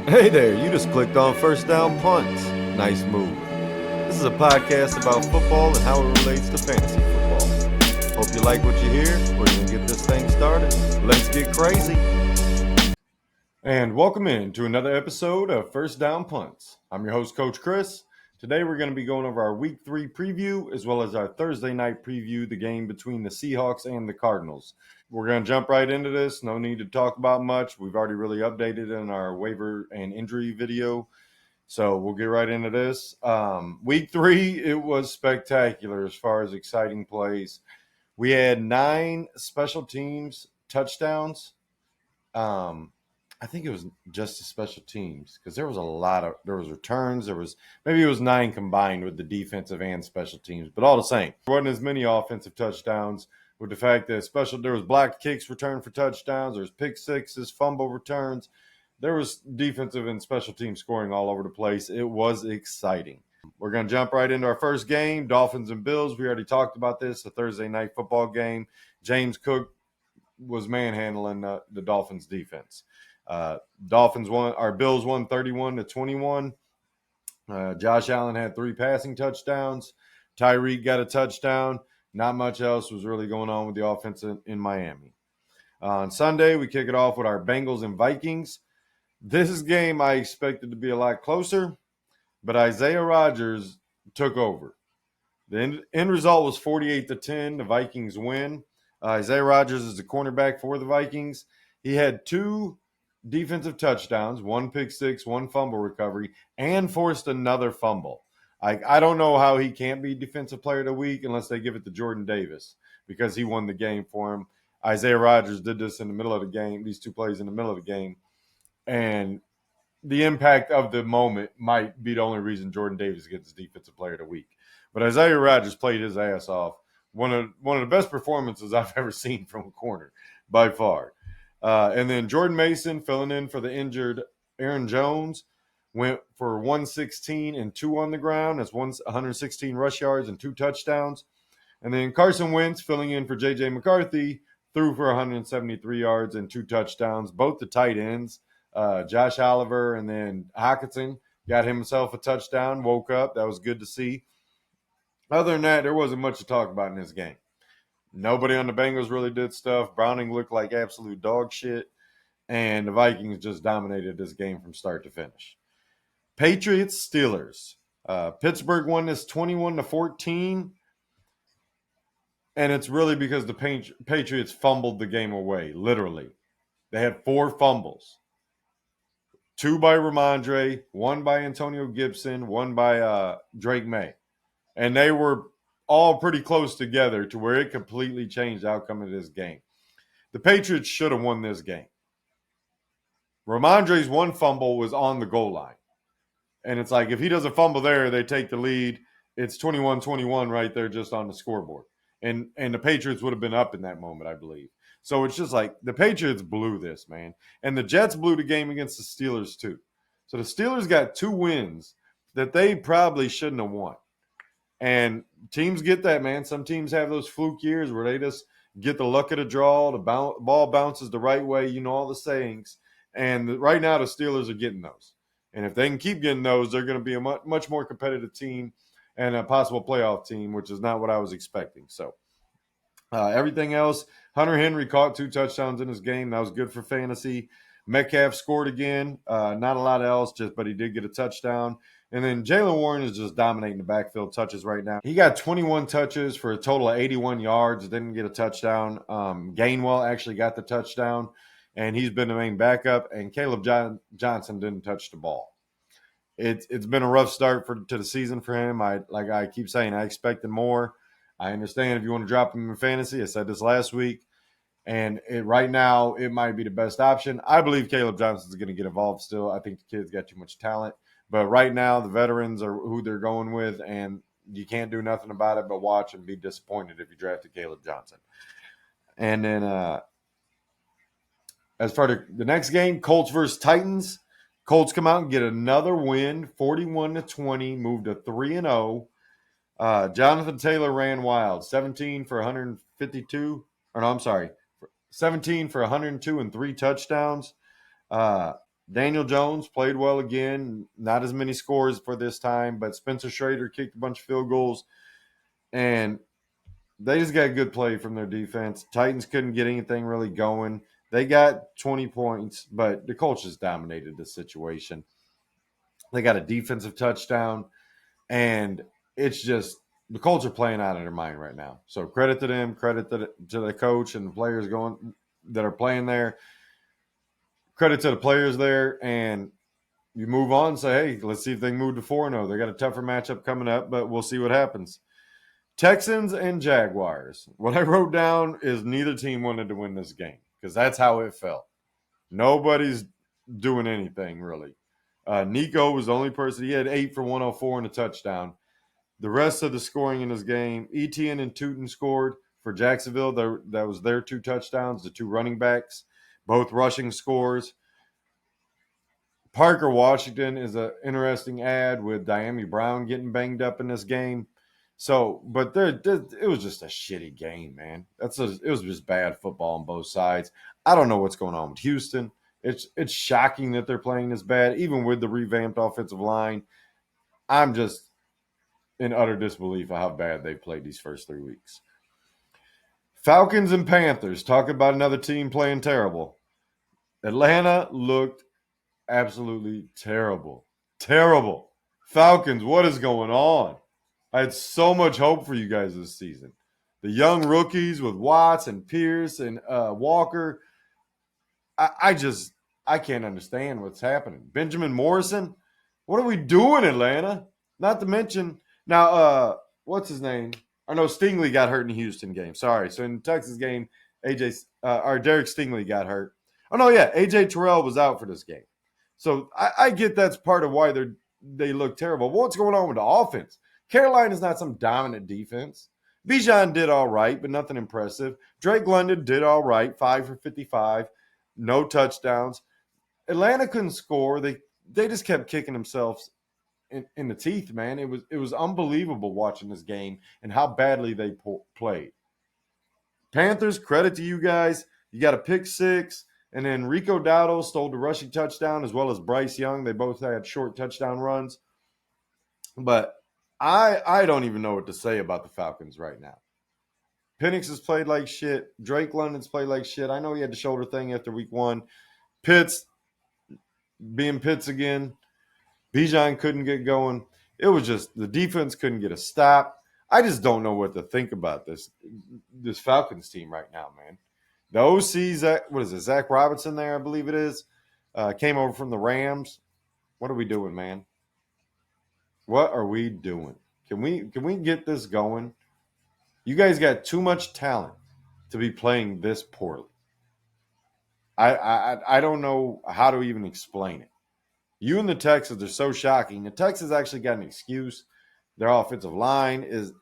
Hey there, you just clicked on First Down Punts. Nice move. This is a podcast about football and how it relates to fantasy football. Hope you like what you hear. We're going to get this thing started. Let's get crazy. And welcome in to another episode of First Down Punts. I'm your host, Coach Chris. Today we're going to be going over our Week 3 preview as well as our Thursday night preview, the game between the Seahawks and the Cardinals. We're going to jump right into this. No need to talk about much. We've already really updated in our waiver and injury video. So we'll get right into this. Week 3, it was spectacular as far as exciting plays. We had 9 special teams touchdowns. I think it was just the special teams because there was returns. Maybe it was 9 combined with the defensive and special teams, but all the same, there wasn't as many offensive touchdowns with the fact that there was blocked kicks returned for touchdowns. There's pick sixes, fumble returns. There was defensive and special team scoring all over the place. It was exciting. We're going to jump right into our first game, Dolphins and Bills. We already talked about this, the Thursday night football game. James Cook was manhandling the Dolphins defense. Bills won 31-21. Josh Allen had 3 passing touchdowns. Tyreek got a touchdown. Not much else was really going on with the offense in Miami. On Sunday, we kick it off with our Bengals and Vikings. This game I expected to be a lot closer, but Isaiah Rodgers took over. The end result was 48-10. The Vikings win. Isaiah Rodgers is the cornerback for the Vikings. He had 2 defensive touchdowns, 1 pick six, 1 fumble recovery, and forced another fumble. I don't know how he can't be Defensive Player of the Week unless they give it to Jordan Davis because he won the game for him. Isaiah Rodgers did this in the middle of the game, these 2 plays in the middle of the game, and the impact of the moment might be the only reason Jordan Davis gets Defensive Player of the Week. But Isaiah Rodgers played his ass off. One of the best performances I've ever seen from a corner by far. And then Jordan Mason filling in for the injured Aaron Jones went for 116 and 2 on the ground. That's 116 rush yards and 2 touchdowns. And then Carson Wentz filling in for J.J. McCarthy threw for 173 yards and 2 touchdowns. Both the tight ends, Josh Oliver and then Hockenson, got himself a touchdown, woke up. That was good to see. Other than that, there wasn't much to talk about in this game. Nobody on the Bengals really did stuff. Browning looked like absolute dog shit. And the Vikings just dominated this game from start to finish. Patriots, Steelers. Pittsburgh won this 21-14. And it's really because the Patriots fumbled the game away, literally. They had 4 fumbles. 2 by Ramondre, 1 by Antonio Gibson, 1 by Drake May. And they were all pretty close together to where it completely changed the outcome of this game. The Patriots should have won this game. Ramondre's 1 fumble was on the goal line. And it's like if he doesn't fumble there, they take the lead. It's 21-21 right there just on the scoreboard. And the Patriots would have been up in that moment, I believe. So it's just like the Patriots blew this, man. And the Jets blew the game against the Steelers too. So the Steelers got 2 wins that they probably shouldn't have won. And teams get that, man. Some teams have those fluke years where they just get the luck of the draw, the ball bounces the right way, you know all the sayings. And right now the Steelers are getting those. And if they can keep getting those, they're going to be a much more competitive team and a possible playoff team, which is not what I was expecting. So everything else, Hunter Henry caught 2 touchdowns in this game. That was good for fantasy. Metcalf scored again. Not a lot else, but he did get a touchdown. And then Jaylen Warren is just dominating the backfield touches right now. He got 21 touches for a total of 81 yards. Didn't get a touchdown. Gainwell actually got the touchdown, and he's been the main backup. And Caleb Johnson didn't touch the ball. It's been a rough start to the season for him. Like I keep saying, I expected more. I understand if you want to drop him in fantasy. I said this last week. And right now, it might be the best option. I believe Caleb Johnson is going to get involved still. I think the kid's got too much talent. But right now, the veterans are who they're going with, and you can't do nothing about it but watch and be disappointed if you drafted Caleb Johnson. And then as far as the next game, Colts versus Titans. Colts come out and get another win, 41-20, moved to 3-0. Jonathan Taylor ran wild, 17 for 102 and 3 touchdowns. Daniel Jones played well again. Not as many scores for this time, but Spencer Schrader kicked a bunch of field goals. And they just got good play from their defense. Titans couldn't get anything really going. They got 20 points, but the Colts just dominated the situation. They got a defensive touchdown, and it's just the Colts are playing out of their mind right now. So credit to them, credit to the coach and the players going that are playing there. Credit to the players there, and you move on and say, hey, let's see if they can move to 4-0. They got a tougher matchup coming up, but we'll see what happens. Texans and Jaguars. What I wrote down is neither team wanted to win this game because that's how it felt. Nobody's doing anything really. Nico was the only person. He had 8 for 104 and a touchdown. The rest of the scoring in this game, Etienne and Tootin scored for Jacksonville. That was their 2 touchdowns, the 2 running backs, both rushing scores. Parker Washington is an interesting ad with Diami Brown getting banged up in this game. So, but it was just a shitty game, man. It was just bad football on both sides. I don't know what's going on with Houston. It's shocking that they're playing this bad, even with the revamped offensive line. I'm just in utter disbelief of how bad they played these first 3 weeks. Falcons and Panthers. Talk about another team playing terrible. Atlanta looked absolutely terrible. Terrible. Falcons, what is going on? I had so much hope for you guys this season. The young rookies with Watts and Pierce and Walker. I can't understand what's happening. Benjamin Morrison, what are we doing, Atlanta? Not to mention, now, what's his name? I know Stingley got hurt in the Houston game. Sorry. So in the Texas game, Derek Stingley got hurt. Oh, no, yeah. AJ Terrell was out for this game. So I get that's part of why they look terrible. What's going on with the offense? Carolina's not some dominant defense. Bijan did all right, but nothing impressive. Drake London did all right, 5 for 55, no touchdowns. Atlanta couldn't score. They just kept kicking themselves in the teeth, man. It was unbelievable watching this game and how badly they played. Panthers, credit to you guys. You got a pick 6, and then Rico Dowdle stole the rushing touchdown as well as Bryce Young. They both had short touchdown runs. But I don't even know what to say about the Falcons right now. Penix has played like shit. Drake London's played like shit. I know he had the shoulder thing after week 1. Pitts being Pitts again. Bijan couldn't get going. It was just the defense couldn't get a stop. I just don't know what to think about this Falcons team right now, man. The OC, Zach Robinson there, I believe it is, came over from the Rams. What are we doing, man? What are we doing? Can we get this going? You guys got too much talent to be playing this poorly. I don't know how to even explain it. You and the Texans are so shocking. The Texans actually got an excuse. Their offensive line is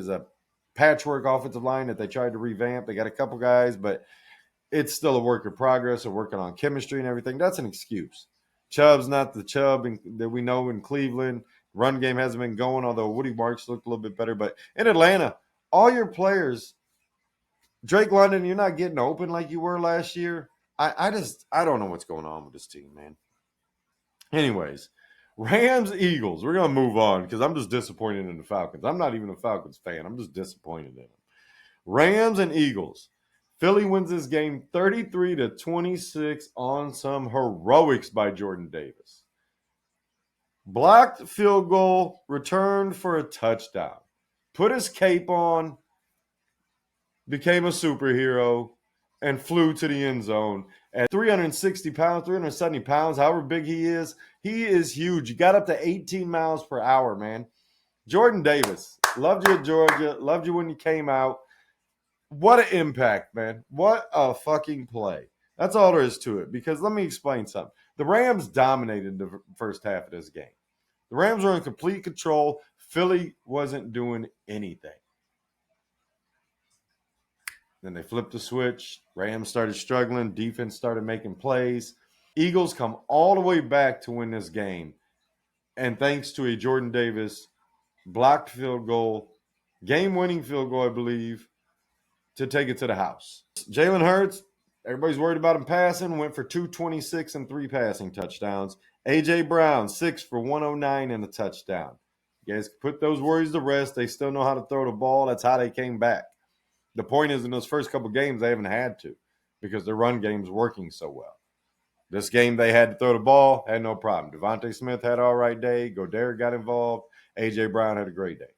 a patchwork offensive line that they tried to revamp. They got a couple guys, but it's still a work in progress. They're working on chemistry and everything. That's an excuse. Chubb's not the Chubb that we know in Cleveland. Run game hasn't been going, although Woody Marks looked a little bit better. But in Atlanta, all your players, Drake London, you're not getting open like you were last year. I don't know what's going on with this team, man. Anyways, Rams, Eagles. We're going to move on because I'm just disappointed in the Falcons. I'm not even a Falcons fan. I'm just disappointed in them. Rams and Eagles. Philly wins this game 33-26 on some heroics by Jordan Davis. Blocked field goal, returned for a touchdown. Put his cape on, became a superhero, and flew to the end zone. At 360 pounds, 370 pounds, however big he is huge. He got up to 18 miles per hour, man. Jordan Davis, loved you at Georgia, loved you when you came out. What an impact, man. What a fucking play. That's all there is to it, because let me explain something. The Rams dominated the first half of this game. The Rams were in complete control. Philly wasn't doing anything. Then they flipped the switch. Rams started struggling. Defense started making plays. Eagles come all the way back to win this game. And thanks to a Jordan Davis blocked field goal, game-winning field goal, I believe, to take it to the house. Jalen Hurts, Everybody's worried about him passing. Went for 226 and 3 passing touchdowns. A.J. Brown, 6 for 109 and a touchdown. You guys put those worries to rest. They still know how to throw the ball. That's how they came back. The point is, in those first couple games, they haven't had to because their run game's working so well. This game, they had to throw the ball, had no problem. Devontae Smith had an all right day. Goddard got involved. A.J. Brown had a great day.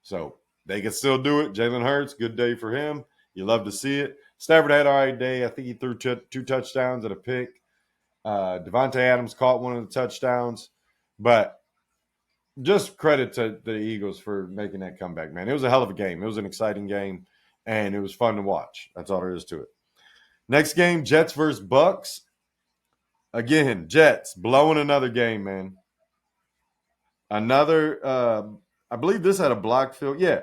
So they can still do it. Jalen Hurts, good day for him. You love to see it. Stafford had an all right day. I think he threw 2 touchdowns and a pick. Devontae Adams caught one of the touchdowns. But just credit to the Eagles for making that comeback, man. It was a hell of a game. It was an exciting game, and it was fun to watch. That's all there is to it. Next game, Jets versus Bucks. Again, Jets blowing another game, man. I believe this had a blocked field. Yeah.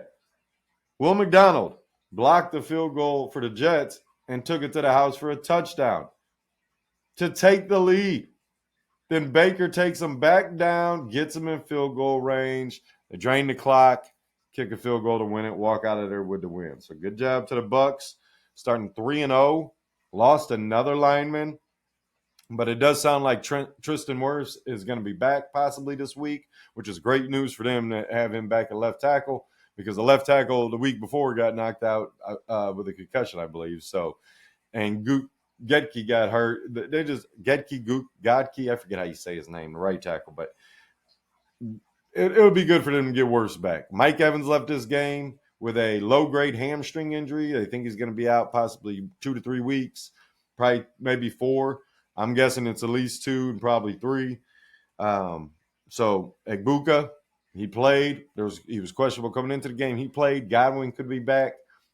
Will McDonald blocked the field goal for the Jets and took it to the house for a touchdown to take the lead. Then Baker takes him back down, gets him in field goal range. They drain the clock, kick a field goal to win it, walk out of there with the win. So good job to the Bucks, starting 3-0. Lost another lineman. But it does sound like Tristan Wirfs is going to be back possibly this week, which is great news for them to have him back at left tackle because the left tackle the week before got knocked out with a concussion, I believe. So, and Getke got hurt. They just Godke, I forget how you say his name, the right tackle, but it would be good for them to get Wirfs back. Mike Evans left this game with a low-grade hamstring injury. They think he's going to be out possibly 2 to 3 weeks, probably maybe 4. I'm guessing it's at least 2 and probably 3. So Egbuka, he played. He was questionable coming into the game. He played. Godwin could be back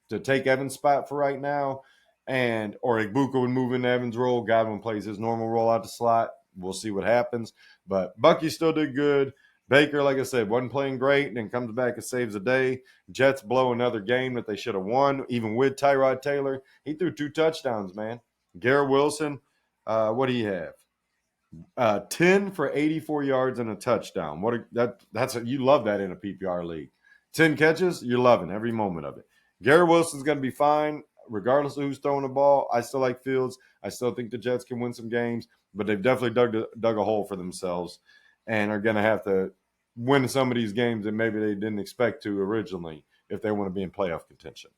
to take Evans' spot for right now, or Egbuka would move into Evans' role. Godwin plays his normal role out the slot. We'll see what happens. But Bucky still did good. Baker, like I said, wasn't playing great, and then comes back and saves the day. Jets blow another game that they should have won, even with Tyrod Taylor. He threw 2 touchdowns, man. Garrett Wilson. What do you have? 10 for 84 yards and a touchdown. You love that in a PPR league. 10 catches, you're loving every moment of it. Garrett Wilson's going to be fine regardless of who's throwing the ball. I still like Fields. I still think the Jets can win some games, but they've definitely dug a hole for themselves and are going to have to win some of these games that maybe they didn't expect to originally if they want to be in playoff contention.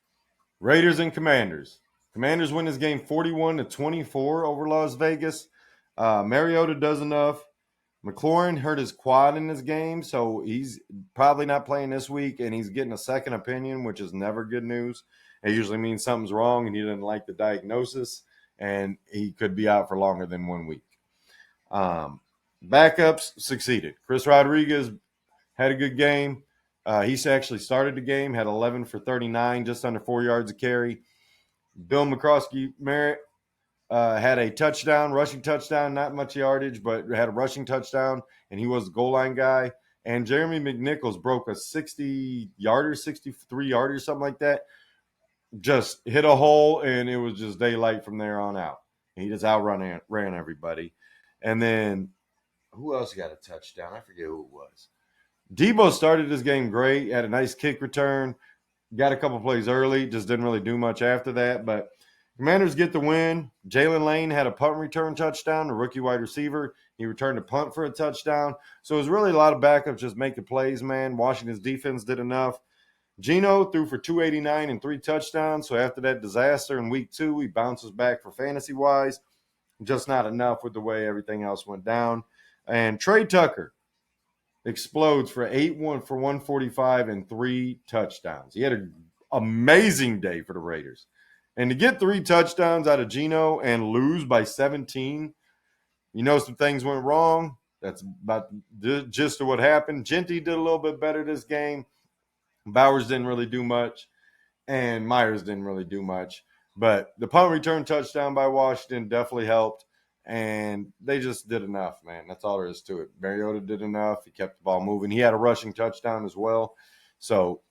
Raiders and Commanders. Commanders win this game 41-24 over Las Vegas. Mariota does enough. McLaurin hurt his quad in this game, so he's probably not playing this week, and he's getting a second opinion, which is never good news. It usually means something's wrong, and he didn't like the diagnosis, and he could be out for longer than 1 week. Backups succeeded. Chris Rodriguez had a good game. He actually started the game, had 11 for 39, just under 4 yards a carry. Bill McCroskey-Merritt had a touchdown, rushing touchdown, not much yardage, but had a rushing touchdown, and he was the goal line guy. And Jeremy McNichols broke a 60-yarder, 63-yarder, something like that. Just hit a hole, and it was just daylight from there on out. He just ran everybody. And then who else got a touchdown? I forget who it was. Debo started this game great, had a nice kick return, got a couple plays early, just didn't really do much after that. But Commanders get the win. Jalen Lane had a punt return touchdown, the rookie wide receiver. He returned a punt for a touchdown. So it was really a lot of backups just making plays, man. Washington's defense did enough. Geno threw for 289 and 3 touchdowns. So after that disaster in week 2, he bounces back for fantasy-wise. Just not enough with the way everything else went down. And Trey Tucker explodes for 145 and 3 touchdowns. He had an amazing day for the Raiders. And to get 3 touchdowns out of Geno and lose by 17, you know some things went wrong. That's about the gist of what happened. Genty did a little bit better this game. Bowers didn't really do much, and Myers didn't really do much. But the punt return touchdown by Washington definitely helped, and they just did enough, man. That's all there is to it. Mariota did enough. He kept the ball moving. He had a rushing touchdown as well. So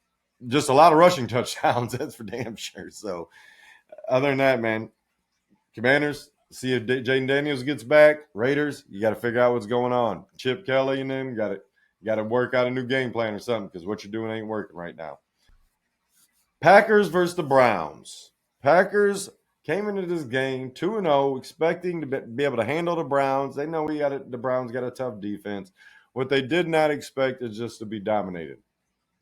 just a lot of rushing touchdowns, that's for damn sure. So other than that, man, Commanders, see if Jaden Daniels gets back. Raiders, you got to figure out what's going on. Chip Kelly and them got to work out a new game plan or something because what you're doing ain't working right now. Packers versus the Browns. Packers came into this game 2-0, expecting to be able to handle the Browns. They know the Browns got a tough defense. What they did not expect is just to be dominated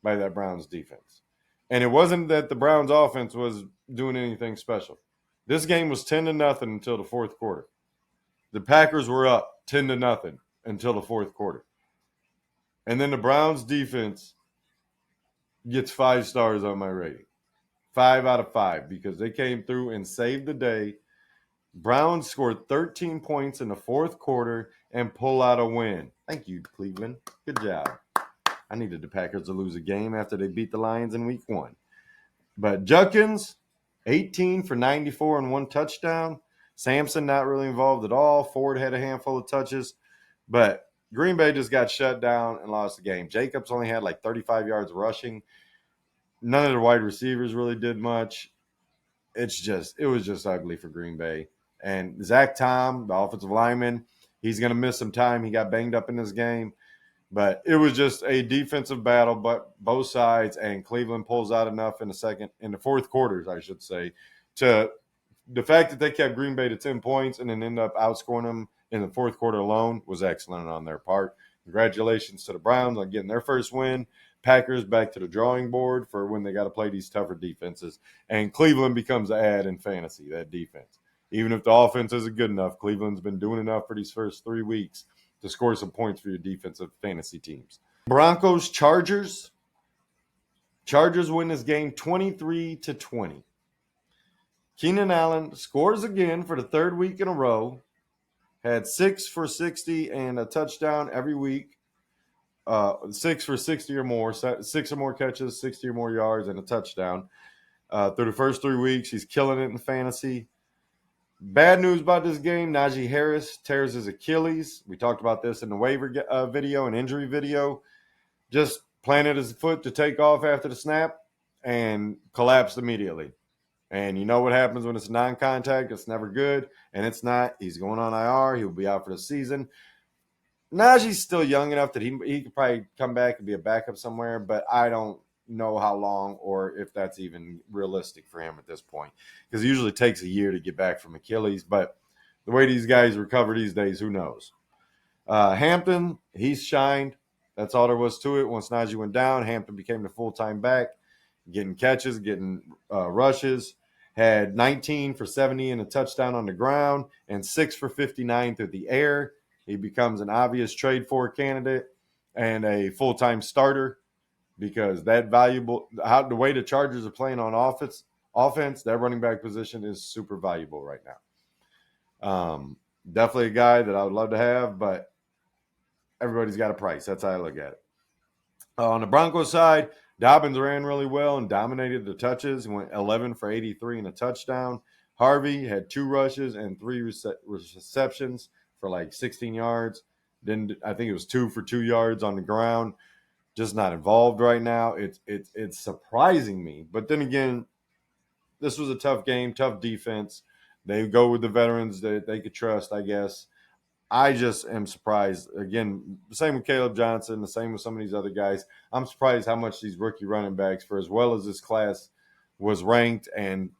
by that Browns defense. And it wasn't that the Browns offense was doing anything special. This game was 10-0 until the fourth quarter. The Packers were up 10-0 until the fourth quarter. And then the Browns defense gets 5 stars on my rating. 5 out of 5 because they came through and saved the day. Browns scored 13 points in the fourth quarter and pull out a win. Thank you, Cleveland. Good job. I needed the Packers to lose a game after they beat the Lions in week 1. But Judkins, 18 for 94 and 1 touchdown. Sampson not really involved at all. Ford had a handful of touches. But Green Bay just got shut down and lost the game. Jacobs only had like 35 yards rushing. None of the wide receivers really did much. It was just ugly for Green Bay. And Zach Tom, the offensive lineman, he's going to miss some time. He got banged up in this game. But it was just a defensive battle, but both sides, and Cleveland pulls out enough in the fourth quarters, I should say, to the fact that they kept Green Bay to 10 points and then ended up outscoring them in the fourth quarter alone was excellent on their part. Congratulations to the Browns on getting their first win. Packers back to the drawing board for when they got to play these tougher defenses. And Cleveland becomes an ad in fantasy, that defense. Even if the offense isn't good enough, Cleveland's been doing enough for these first 3 weeks to score some points for your defensive fantasy teams. Broncos, Chargers. Chargers win this game 23-20. Keenan Allen scores again for the third week in a row. Had 6 for 60 and a touchdown every week. 6 for 60 or more. 6 or more catches, 60 or more yards, and a touchdown. Through the first 3 weeks, he's killing it in fantasy. Bad news about this game, Najee Harris tears his Achilles. We talked about this in the waiver video and injury video. Just planted his foot to take off after the snap and collapsed immediately. And you know what happens when it's non-contact. It's never good, and it's not. He's going on IR. He'll be out for the season. Najee's still young enough that he could probably come back and be a backup somewhere, but I don't know how long or if that's even realistic for him at this point, because it usually takes a year to get back from Achilles. But the way these guys recover these days, who knows? Hampton, he's shined. That's all there was to it. Once Najee went down, Hampton became the full-time back, getting catches, getting rushes. Had 19 for 70 and a touchdown on the ground and 6 for 59 through the air. He becomes an obvious trade for candidate and a full-time starter, because that the way the Chargers are playing on offense, that running back position is super valuable right now. Definitely a guy that I would love to have, but everybody's got a price. That's how I look at it. On the Broncos side, Dobbins ran really well and dominated the touches. He went 11 for 83 and a touchdown. Harvey had 2 rushes and 3 receptions for like 16 yards. Then I think it was 2 for 2 yards on the ground. Just not involved right now. It's surprising me. But then again, this was a tough game, tough defense. They go with the veterans that they could trust, I guess. I just am surprised. Again, the same with Caleb Johnson, the same with some of these other guys. I'm surprised how much these rookie running backs, for as well as this class was ranked and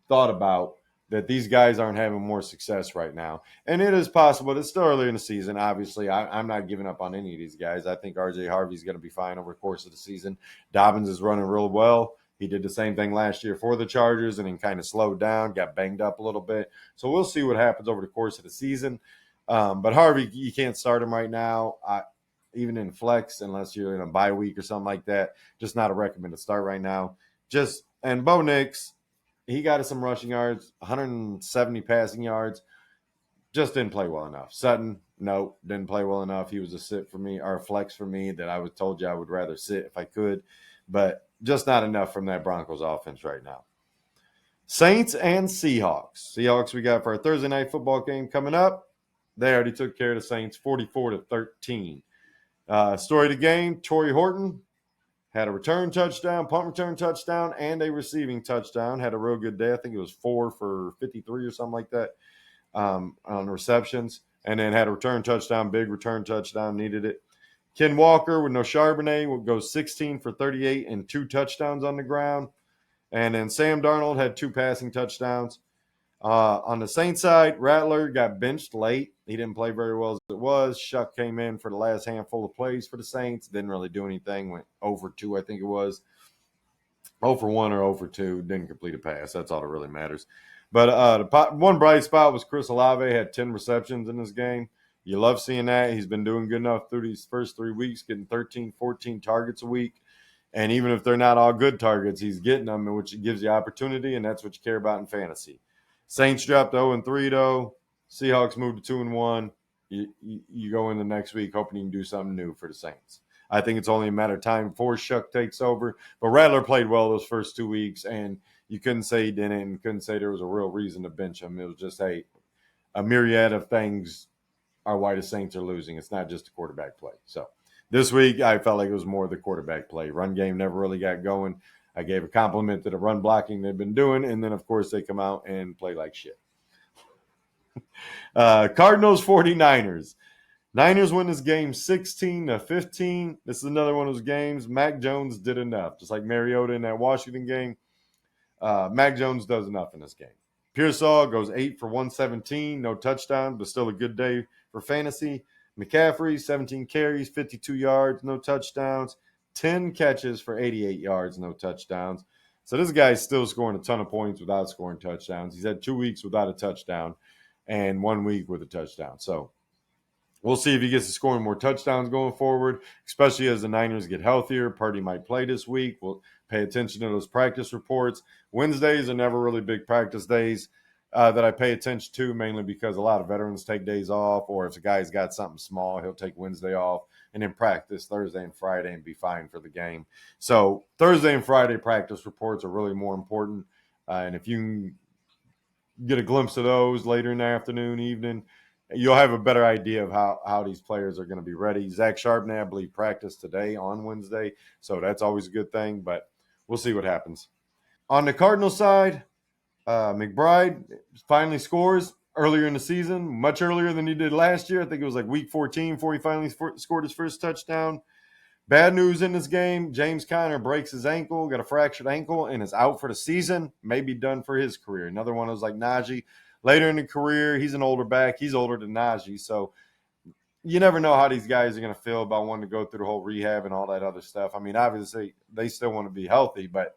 thought about, that these guys aren't having more success right now. And it is possible. It's still early in the season. Obviously, I'm not giving up on any of these guys. I think RJ Harvey's going to be fine over the course of the season. Dobbins is running real well. He did the same thing last year for the Chargers and then kind of slowed down, got banged up a little bit. So we'll see what happens over the course of the season. But Harvey, you can't start him right now, even in flex, unless you're in a bye week or something like that. Just not a recommended start right now. And Bo Nix, he got us some rushing yards, 170 passing yards. Just didn't play well enough. Sutton, no, didn't play well enough. He was a sit for me, or a flex for me, that I told you I would rather sit if I could. But just not enough from that Broncos offense right now. Saints and Seahawks. Seahawks we got for our Thursday night football game coming up. They already took care of the Saints 44-13. Story of the game, Torrey Horton had a return touchdown, punt return touchdown, and a receiving touchdown. Had a real good day. I think it was 4 for 53 or something like that on receptions. And then had a return touchdown, big return touchdown, needed it. Ken Walker with no Charbonnet would go 16 for 38 and 2 touchdowns on the ground. And then Sam Darnold had 2 passing touchdowns. On the Saints side, Rattler got benched late. He didn't play very well as it was. Shuck came in for the last handful of plays for the Saints. Didn't really do anything. Went over 2, I think it was. 0 for 1 or 0 for 2. Didn't complete a pass. That's all that really matters. But one bright spot was Chris Olave had 10 receptions in this game. You love seeing that. He's been doing good enough through these first 3 weeks, getting 13, 14 targets a week. And even if they're not all good targets, he's getting them, which gives you opportunity, and that's what you care about in fantasy. Saints dropped 0-3, though. Seahawks moved to 2-1. You go in the next week hoping you can do something new for the Saints. I think it's only a matter of time before Shuck takes over. But Rattler played well those first 2 weeks, and you couldn't say he didn't, and couldn't say there was a real reason to bench him. It was just a myriad of things are why the Saints are losing. It's not just a quarterback play. So this week, I felt like it was more the quarterback play. Run game never really got going. I gave a compliment to the run blocking they've been doing, and then, of course, they come out and play like shit. Cardinals 49ers. Niners win this game 16-15. This is another one of those games. Mac Jones did enough. Just like Mariota in that Washington game, Mac Jones does enough in this game. Pearsall goes 8 for 117, no touchdown, but still a good day for fantasy. McCaffrey, 17 carries, 52 yards, no touchdowns, 10 catches for 88 yards, no touchdowns. So this guy's still scoring a ton of points without scoring touchdowns. He's had 2 weeks without a touchdown and 1 week with a touchdown. So we'll see if he gets to scoring more touchdowns going forward, especially as the Niners get healthier. Purdy might play this week. We'll pay attention to those practice reports. Wednesdays are never really big practice days that I pay attention to, mainly because a lot of veterans take days off, or if a guy's got something small, he'll take Wednesday off and then practice Thursday and Friday and be fine for the game. So Thursday and Friday practice reports are really more important. And if you can get a glimpse of those later in the afternoon, evening, you'll have a better idea of how these players are going to be ready. Zach Charbonnet, I believe, practiced today on Wednesday, so that's always a good thing, but we'll see what happens. On the Cardinals side, McBride finally scores earlier in the season, much earlier than he did last year. I think it was like week 14 before he finally scored his first touchdown. Bad news in this game, James Conner breaks his ankle, got a fractured ankle, and is out for the season, may be done for his career. Another one was like Najee. Later in the career, he's an older back. He's older than Najee, so you never know how these guys are going to feel about wanting to go through the whole rehab and all that other stuff. I mean, obviously, they still want to be healthy, but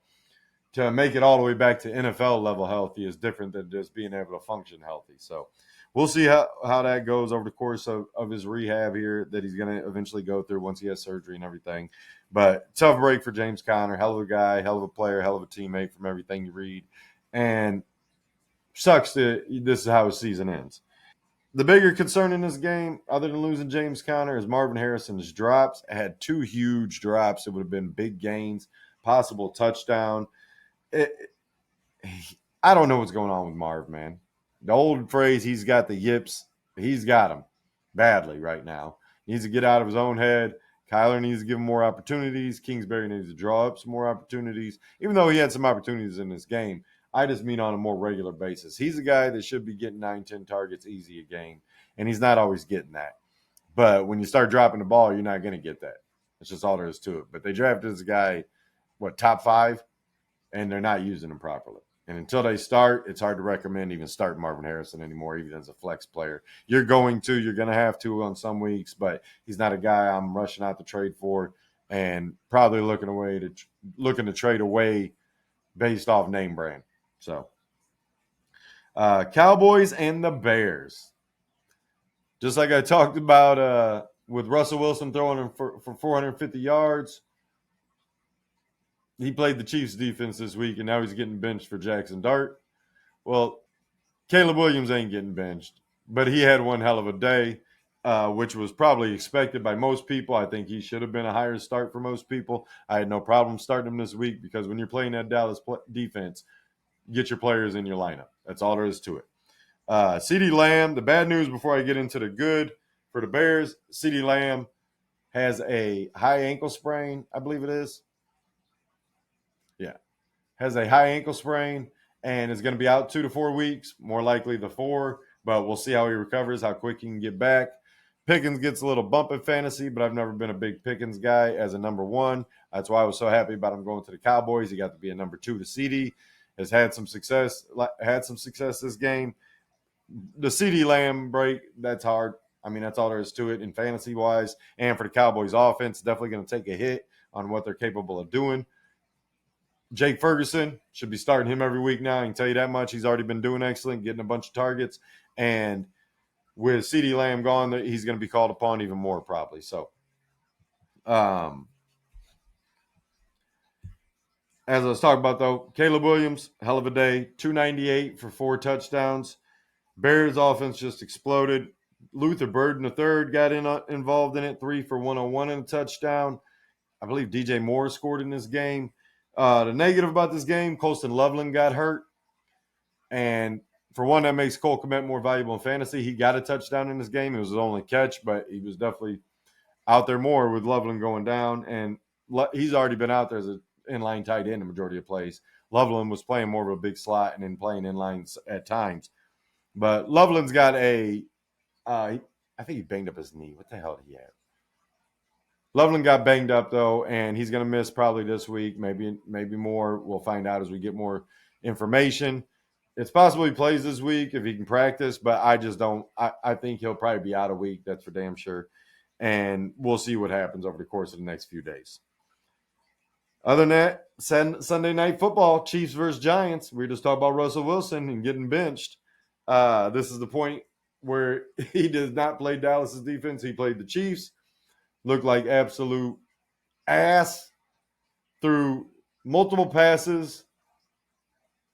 to make it all the way back to NFL level healthy is different than just being able to function healthy. So we'll see how that goes over the course of his rehab here that he's going to eventually go through once he has surgery and everything. But tough break for James Conner. Hell of a guy, hell of a player, hell of a teammate from everything you read. And sucks that this is how his season ends. The bigger concern in this game, other than losing James Conner, is Marvin Harrison's drops. It had 2 huge drops. It would have been big gains, possible touchdown. I don't know what's going on with Marv, man. The old phrase, he's got the yips. He's got them badly right now. He needs to get out of his own head. Kyler needs to give him more opportunities. Kingsbury needs to draw up some more opportunities, even though he had some opportunities in this game. I just mean on a more regular basis. He's a guy that should be getting 9, 10 targets easy a game, and he's not always getting that. But when you start dropping the ball, you're not going to get that. That's just all there is to it. But they drafted this guy, top 5, and they're not using him properly. And until they start, it's hard to recommend even starting Marvin Harrison anymore, even as a flex player. You're going to have to on some weeks, but he's not a guy I'm rushing out to trade for, and probably looking to trade away based off name brand. So, Cowboys and the Bears. Just like I talked about with Russell Wilson throwing him for 450 yards, he played the Chiefs defense this week, and now he's getting benched for Jaxson Dart. Well, Caleb Williams ain't getting benched, but he had one hell of a day, which was probably expected by most people. I think he should have been a higher start for most people. I had no problem starting him this week because when you're playing that Dallas defense, get your players in your lineup. That's all there is to it. CeeDee Lamb, the bad news before I get into the good for the Bears, CeeDee Lamb has a high ankle sprain, I believe it is. Yeah. Has a high ankle sprain and is going to be out 2 to 4 weeks, more likely the 4, but we'll see how he recovers, how quick he can get back. Pickens gets a little bump in fantasy, but I've never been a big Pickens guy as a number 1. That's why I was so happy about him going to the Cowboys. He got to be a number 2 to CeeDee. has had some success this game. The CeeDee Lamb break, that's hard. I mean, that's all there is to it in fantasy wise. And for the Cowboys offense, definitely going to take a hit on what they're capable of doing. Jake Ferguson should be starting him every week now. I can tell you that much. He's already been doing excellent, getting a bunch of targets. And with CeeDee Lamb gone, he's going to be called upon even more probably. So, as I was talking about, though, Caleb Williams, hell of a day, 298 for 4 touchdowns. Bears offense just exploded. Luther Burden III got involved in it, 3 for 101 and a touchdown. I believe DJ Moore scored in this game. The negative about this game, Colston Loveland got hurt. And for one, that makes Cole Kmet more valuable in fantasy. He got a touchdown in this game. It was his only catch, but he was definitely out there more with Loveland going down. And he's already been out there as an inline tight end the majority of plays. Loveland was playing more of a big slot and then playing inlines at times. But Loveland's got I think he banged up his knee. What the hell did he have? Loveland got banged up, though, and he's going to miss probably this week, maybe more. We'll find out as we get more information. It's possible he plays this week if he can practice, but I just don't. I think he'll probably be out a week. That's for damn sure. And we'll see what happens over the course of the next few days. Other than that, Sunday Night Football, Chiefs versus Giants. We just talked about Russell Wilson and getting benched. This is the point where he does not play Dallas's defense. He played the Chiefs. Looked like absolute ass. Threw multiple passes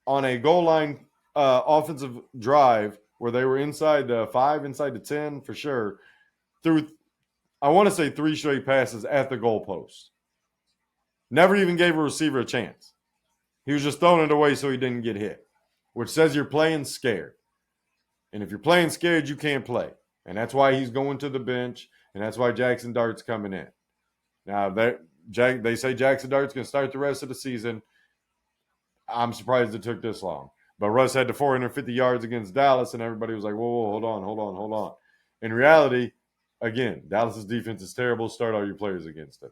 on a goal line offensive drive where they were inside the 5, inside the 10 for sure. Threw, I want to say 3 straight passes at the goalpost. Never even gave a receiver a chance. He was just throwing it away so he didn't get hit, which says you're playing scared. And if you're playing scared, you can't play. And that's why he's going to the bench, and that's why Jaxson Dart's coming in. Now, they say Jaxson Dart's going to start the rest of the season. I'm surprised it took this long. But Russ had the 450 yards against Dallas, and everybody was like, whoa, hold on. In reality, again, Dallas's defense is terrible. Start all your players against them.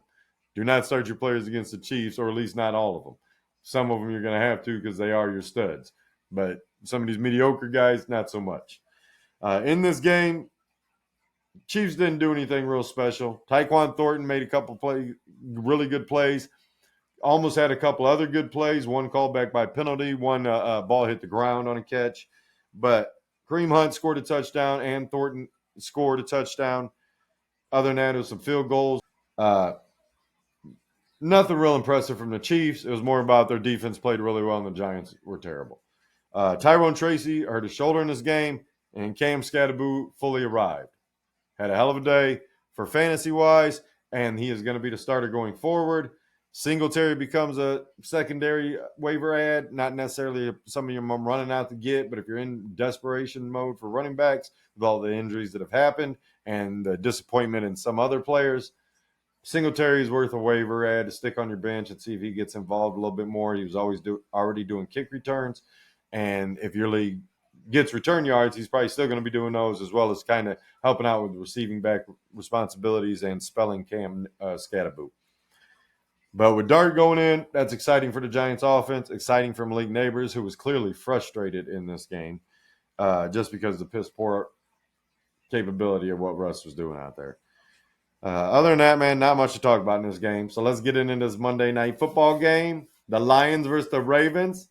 Do not start your players against the Chiefs, or at least not all of them. Some of them you're going to have to because they are your studs. But some of these mediocre guys, not so much. In this game, Chiefs didn't do anything real special. Tyquan Thornton made a couple really good plays. Almost had a couple other good plays. One called back by penalty. One ball hit the ground on a catch. But Kareem Hunt scored a touchdown and Thornton scored a touchdown. Other than that, it was some field goals. Nothing real impressive from the Chiefs. It was more about their defense played really well and the Giants were terrible. Tyrone Tracy hurt his shoulder in this game, and Cam Scatterboo fully arrived. Had a hell of a day for fantasy-wise, and he is going to be the starter going forward. Singletary becomes a secondary waiver ad, not necessarily somebody I'm running out to get, but if you're in desperation mode for running backs with all the injuries that have happened and the disappointment in some other players, Singletary is worth a waiver ad to stick on your bench and see if he gets involved a little bit more. He was already doing kick returns, and if your league gets return yards, he's probably still going to be doing those, as well as kind of helping out with receiving back responsibilities and spelling Cam Scatterboo. But with Dart going in, that's exciting for the Giants offense, exciting for Malik Neighbors, who was clearly frustrated in this game just because of the piss poor capability of what Russ was doing out there. Other than that, man, not much to talk about in this game. So let's get into this Monday Night Football game. The Lions versus the Ravens.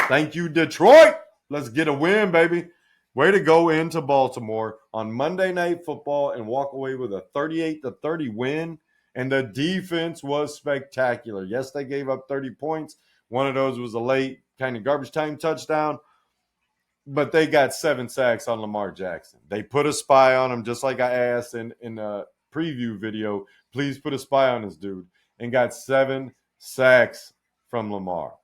Thank you, Detroit. Let's get a win, baby. Way to go into Baltimore on Monday Night Football and walk away with a 38-30 win. And the defense was spectacular. Yes, they gave up 30 points. One of those was a late kind of garbage time touchdown. But they got 7 sacks on Lamar Jackson. They put a spy on him, just like I asked in a preview video. Please put a spy on this dude. And got 7 sacks from Lamar.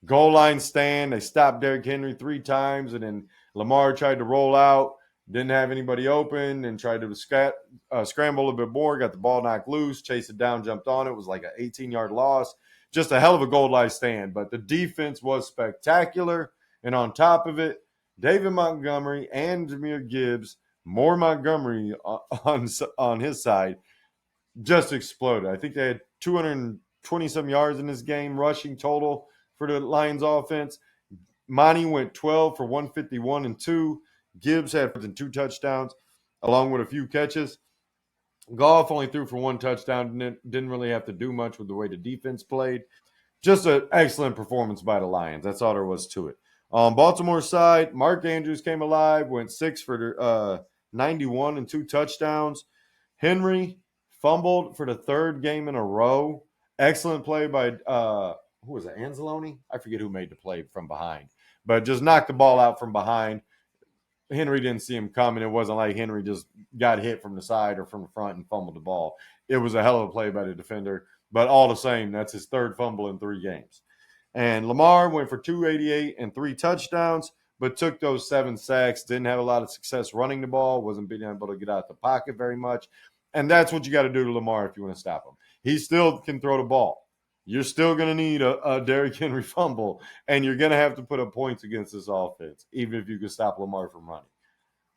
Goal line stand. They stopped Derrick Henry 3 times. And then Lamar tried to roll out. Didn't have anybody open and tried to scramble a little bit more. Got the ball knocked loose. Chased it down, jumped on it. It was like an 18-yard loss. Just a hell of a goal line stand. But the defense was spectacular. And on top of it, David Montgomery and Jahmyr Gibbs, more Montgomery on his side, just exploded. I think they had 220-some yards in this game, rushing total for the Lions offense. Monty went 12 for 151 and 2. Gibbs had 2 touchdowns along with a few catches. Goff only threw for 1 touchdown. Didn't really have to do much with the way the defense played. Just an excellent performance by the Lions. That's all there was to it. On Baltimore's side, Mark Andrews came alive, went 6 for 91 and 2 touchdowns. Henry fumbled for the 3rd game in a row. Excellent play by, who was it, Anzalone? I forget who made the play from behind. But just knocked the ball out from behind. Henry didn't see him coming. It wasn't like Henry just got hit from the side or from the front and fumbled the ball. It was a hell of a play by the defender. But all the same, that's his 3rd fumble in 3 games. And Lamar went for 288 and 3 touchdowns, but took those 7 sacks. Didn't have a lot of success running the ball. Wasn't being able to get out the pocket very much. And that's what you got to do to Lamar if you want to stop him. He still can throw the ball. You're still going to need a Derrick Henry fumble, and you're going to have to put up points against this offense, even if you can stop Lamar from running.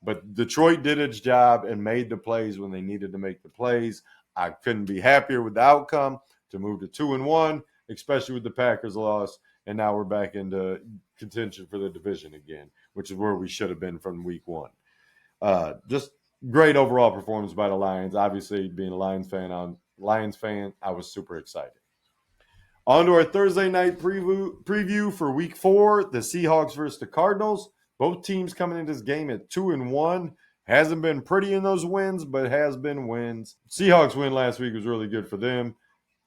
But Detroit did its job and made the plays when they needed to make the plays. I couldn't be happier with the outcome to move to 2-1, especially with the Packers loss. And now we're back into contention for the division again, which is where we should have been from week 1. Just great overall performance by the Lions. Obviously, being a Lions fan, I was super excited. On to our Thursday night preview for week 4, the Seahawks versus the Cardinals. Both teams coming into this game at 2-1. Hasn't been pretty in those wins, but has been wins. Seahawks win last week was really good for them.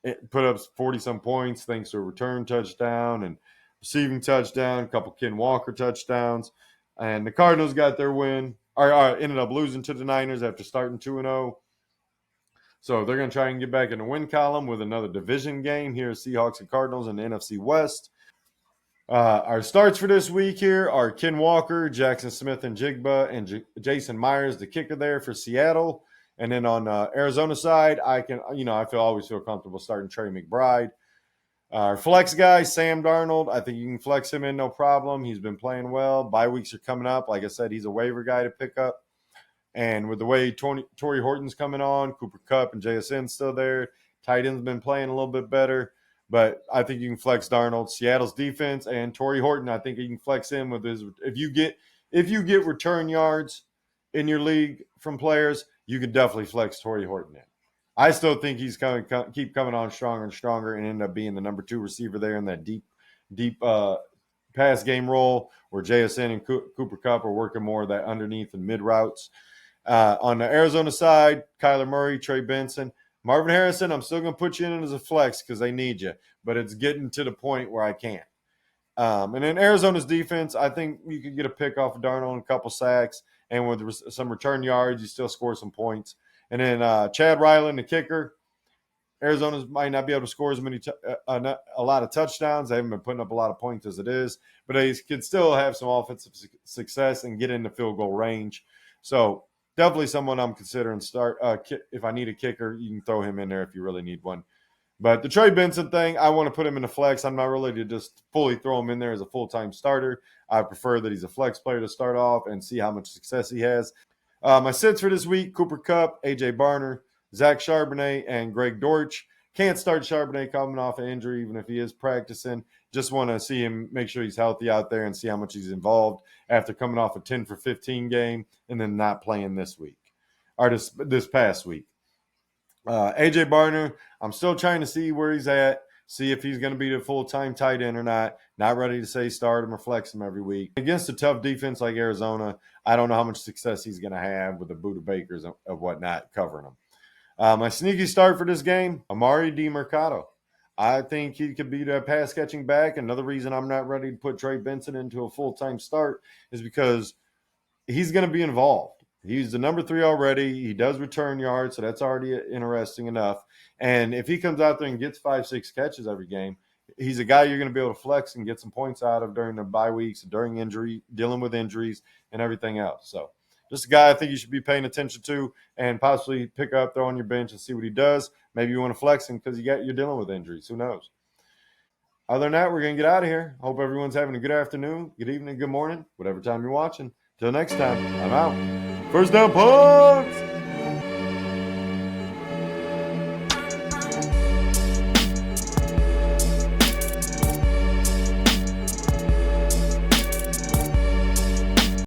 It put up 40-some points thanks to a return touchdown and receiving touchdown, a couple Ken Walker touchdowns. And the Cardinals got their win, or ended up losing to the Niners after starting 2-0. So they're going to try and get back in the win column with another division game here, Seahawks and Cardinals in the NFC West. Our starts for this week here are Ken Walker, Jaxson Smith and Jigba, and Jason Myers, the kicker there for Seattle. And then on Arizona side, I always feel comfortable starting Trey McBride. Our flex guy, Sam Darnold, I think you can flex him in no problem. He's been playing well. Bye weeks are coming up. Like I said, he's a waiver guy to pick up. And with the way Torrey Horton's coming on, Cooper Kupp and JSN's still there. Tight end's been playing a little bit better. But I think you can flex Darnold, Seattle's defense, and Torrey Horton. I think you can flex him with his. If you get return yards in your league from players, you can definitely flex Torrey Horton in. I still think he's keep coming on stronger and stronger, and end up being the number 2 receiver there in that deep pass game role where JSN and Cooper Kupp are working more of that underneath and mid routes. On the Arizona side, Kyler Murray, Trey Benson. Marvin Harrison, I'm still going to put you in as a flex because they need you, but it's getting to the point where I can't. And then Arizona's defense, I think you could get a pick off of Darnold and a couple sacks, and with some return yards, you still score some points. And then Chad Ryland, the kicker. Arizona might not be able to score as many a lot of touchdowns. They haven't been putting up a lot of points as it is, but they can still have some offensive success and get into field goal range. So definitely someone I'm considering start. If I need a kicker, you can throw him in there if you really need one. But the Trey Benson thing, I want to put him in a flex. I'm not really to just fully throw him in there as a full-time starter. I prefer that he's a flex player to start off and see how much success he has. My sits for this week, Cooper Kupp, A.J. Barner, Zach Charbonnet, and Greg Dortch. Can't start Charbonnet coming off an injury, even if he is practicing. Just want to see him, make sure he's healthy out there and see how much he's involved after coming off a 10-for-15 game and then not playing this week, or this past week. A.J. Barner, I'm still trying to see where he's at, see if he's going to be the full-time tight end or not. Not ready to say start him or flex him every week. Against a tough defense like Arizona, I don't know how much success he's going to have with the Buda Bakers of whatnot covering him. My sneaky start for this game, Amari DiMercato. I think he could be the pass-catching back. Another reason I'm not ready to put Trey Benson into a full-time start is because he's going to be involved. He's the number 3 already. He does return yards, so that's already interesting enough. And if he comes out there and gets 5-6 catches every game, he's a guy you're going to be able to flex and get some points out of during the bye weeks, during dealing with injuries and everything else. So just a guy I think you should be paying attention to and possibly pick up, throw on your bench and see what he does. Maybe you want to flex him because you're dealing with injuries. Who knows? Other than that, we're going to get out of here. Hope everyone's having a good afternoon, good evening, good morning, whatever time you're watching. Till next time, I'm out. First down punts!